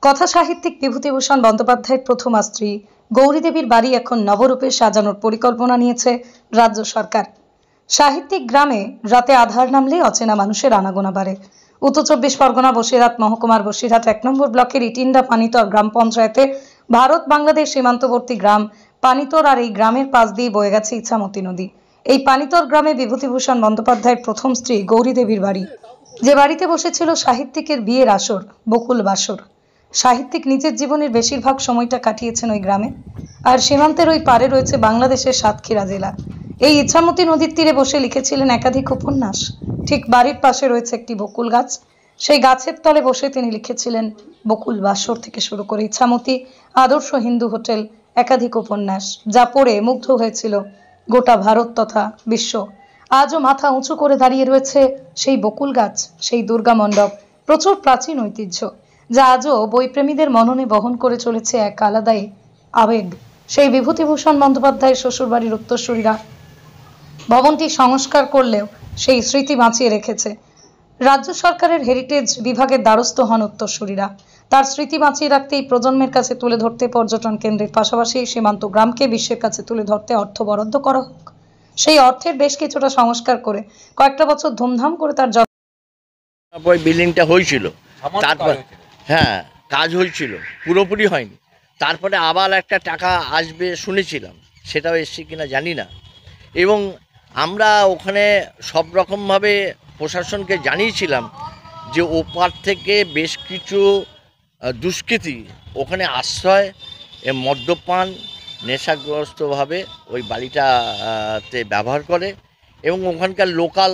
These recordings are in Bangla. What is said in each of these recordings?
কথা সাহিত্যিক বিভূতিভূষণ বন্দ্যোপাধ্যায়ের প্রথমা স্ত্রী গৌরী দেবীর বাড়ি এখন নবরূপে সাজানোর পরিকল্পনা নিয়েছে রাজ্য সরকার। সাহিত্যিক গ্রামে রাতে আঁধার নামলেই অচেনা মানুষের আনাগোনা বাড়ে। উত্তর চব্বিশ পরগনা বসিরহাট মহকুমার বসিরহাট ১ নম্বর ব্লকের ইটিন্ডা পানিতর গ্রাম পঞ্চায়েতে ভারত বাংলাদেশ সীমান্তবর্তী গ্রাম পানিতর, আর এই গ্রামের পাশ দিয়ে বয়ে গেছে ইছামতি নদী। এই পানিতর গ্রামে বিভূতিভূষণ বন্দ্যোপাধ্যায়ের প্রথম স্ত্রী গৌরী দেবীর বাড়ি, যে বাড়িতে বসেছিল সাহিত্যিকের বিয়ের আসর, বকুল বাসর। সাহিত্যিক নিজের জীবনের বেশিরভাগ সময়টা কাটিয়েছেন ওই গ্রামে, আর সীমান্তের ওই পারে রয়েছে বাংলাদেশের সাতক্ষীরা জেলা। এই ইছামতি নদীর তীরে বসে লিখেছিলেন একাধিক উপন্যাস। ঠিক বাড়ির পাশে রয়েছে একটি বকুল গাছ, সেই গাছের তলে বসে তিনি লিখেছিলেন বকুল বাসর থেকে শুরু করে ইছামতি, আদর্শ হিন্দু হোটেল, একাধিক উপন্যাস, যা পড়ে মুগ্ধ হয়েছিল গোটা ভারত তথা বিশ্ব। আজও মাথা উঁচু করে দাঁড়িয়ে রয়েছে সেই বকুল গাছ, সেই দুর্গা মণ্ডপ, প্রচুর প্রাচীন ঐতিহ্য, যা আজও বইপ্রেমীদের মননে বহন করে চলেছে এক আলাদাই আবেগ। সেই বিভূতিভূষণ বন্দ্যোপাধ্যায়ের শ্বশুরবাড়ির উত্তরসূরিরা ভবনটি সংস্কার করলেও সেই স্মৃতি বাঁচিয়ে রেখেছে। রাজ্য সরকারের হেরিটেজ বিভাগের দ্বারস্থ হন উত্তরসূরিরা। তার স্মৃতি বাঁচিয়ে রাখতে এই প্রজন্মের কাছে তুলে ধরতে পর্যটন কেন্দ্রের পাশাপাশি সীমান্ত গ্রামকে বিশ্বের কাছে তুলে ধরতে অর্থ বরাদ্দ করা হোক। সেই অর্থের বেশ কিছুটা সংস্কার করে কয়েকটা বছর ধুমধাম করে তার বিল্ডিংটা হয়েছিল, তারপর কাজ হয়েছিল, পুরোপুরি হয়নি। তারপরে আবার একটা টাকা আসবে শুনেছিলাম, সেটাও এসছে কিনা জানি না। এবং আমরা ওখানে সব রকমভাবে প্রশাসনকে জানিয়েছিলাম যে ওপার থেকে বেশ কিছু দুষ্কৃতী ওখানে আশ্রয়, মদ্যপান, নেশাগ্রস্তভাবে ওই বাড়িটাতে ব্যবহার করে, এবং ওখানকার লোকাল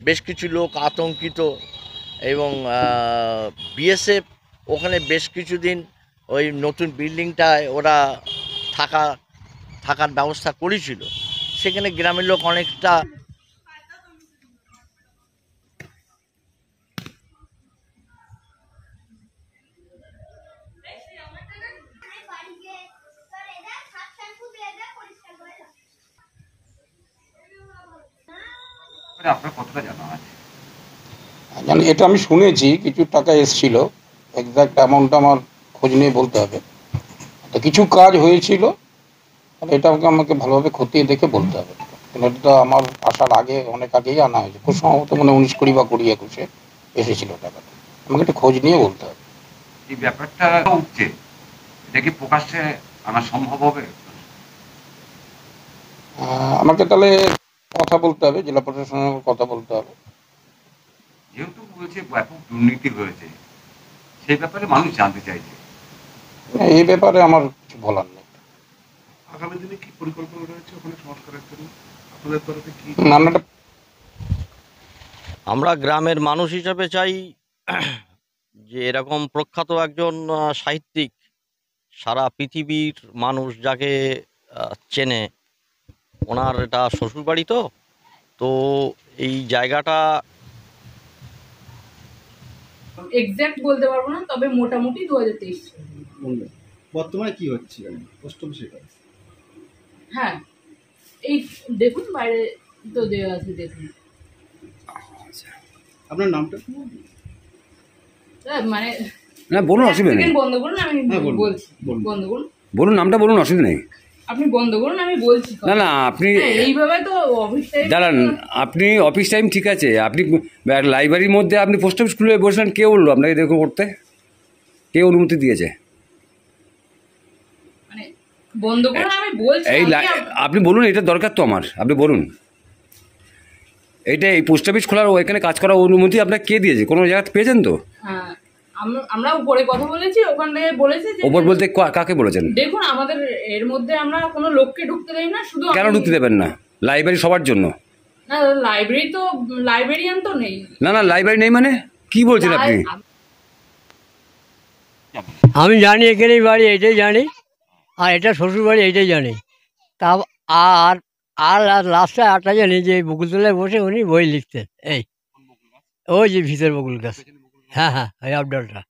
বেশ কিছু লোক আতঙ্কিত, এবং বিএসএফ ওখানে বেশ কিছুদিন ওই নতুন বিল্ডিংটায় ওরা থাকার ব্যবস্থা করেছিল। সেখানে গ্রামের লোক অনেকটা জানি, এটা আমি শুনেছি কিছু টাকা এসেছিল, এক্সাক্ট অ্যামাউন্টটা আমার খোঁজ নিয়ে বলতে হবে। কিছু কাজ হয়েছিল, এটা আমাকে ভালোভাবে খতিয়ে দেখে বলতে হবে। এটা তো আমার আসার আগে, অনেক আগেই আনা হয়েছে, খুব সম্ভবত মানে 19-20 বা 20-21 এসেছিল টাকাটা। আমাকে একটু খোঁজ নিয়ে বলতে হবে। এই ব্যাপারটা উঠছে, এটা কি প্রকাশ্যে আনা সম্ভব হবে? আমাকে তাহলে কথা বলতে হবে, জেলা প্রশাসনের কথা বলতে হবে। যেহেতু বলছে ব্যাপক দুর্নীতি হয়েছে, সেই ব্যাপারে মানুষ জানতে চাইছে। এই ব্যাপারে আমার কিছু বলার নেই। আগামী দিনে কি পরিকল্পনা রয়েছে ওখানে সংস্কারের জন্য আপনাদের তরফে কি? আমরা গ্রামের মানুষ হিসাবে চাই যে এরকম প্রখ্যাত একজন সাহিত্যিক, সারা পৃথিবীর মানুষ যাকে চেনে, ওনার এটা শ্বশুরবাড়ি, তো এই জায়গাটা এক্সাক্ট বলতে পারবো না, তবে মোটামুটি 2023 বর্তমানে কি হচ্ছে পোস্ট অফিসে? হ্যাঁ, এই দেখুন বাইরে তো দেওয়া আছে, দেখুন। আপনার নামটা মানে না বলুন, অসুবিধা নেই। বন্ধ করুন, আমি বলছি। বন্ধ করুন, বলুন, নামটা বলুন, অসুবিধা নেই। আপনি বন্ধ করুন, আমি বলছি। না না, আপনি এইভাবে তো অফিস টাইম দাঁড়ান, আপনি অফিস টাইম ঠিক আছে, আপনি লাইব্রেরির মধ্যে আপনি পোস্ট অফিস খুলে বসলেন, কে বললো আপনাকে দেখো করতে? কে অনুমতি দিয়েছে? মানে বন্ধ করুন, আমি বলছি। এই আপনি বলুন, এটা দরকার তো আমার, আপনি বলুন। এইটা এই পোস্ট অফিস খোলার, এখানে কাজ করার অনুমতি আপনাকে কে দিয়েছে? কোনো জায়গাতে পেয়েছেন তো? হ্যাঁ, আমরা উপরে কথা বলেছি, ওখান থেকে বলেছে যে উপর বলতে কাকে বলেছেন? দেখুন, আমাদের এর মধ্যে আমরা কোনো লোককে ঢুকতে দেই না। শুধু কেন ঢুকতে দেবেন না? লাইব্রেরি সবার জন্য না, লাইব্রেরি তো লাইব্রেরিয়ান তো নেই। না না, লাইব্রেরি নেই মানে কি বলছেন আপনি? আমি জানি এখানেই বাড়ি, এইটাই জানি, আর এটা শ্বশুর বাড়ি, এইটাই জানি। তা আর আর লাস্টে আটটা জানি যে বকুলতলায় বসে উনি বই লিখতেন। এই ওই যে ভিতর বকুল গাছ, হ্যাঁ হ্যাঁ, ওই আপডালটা।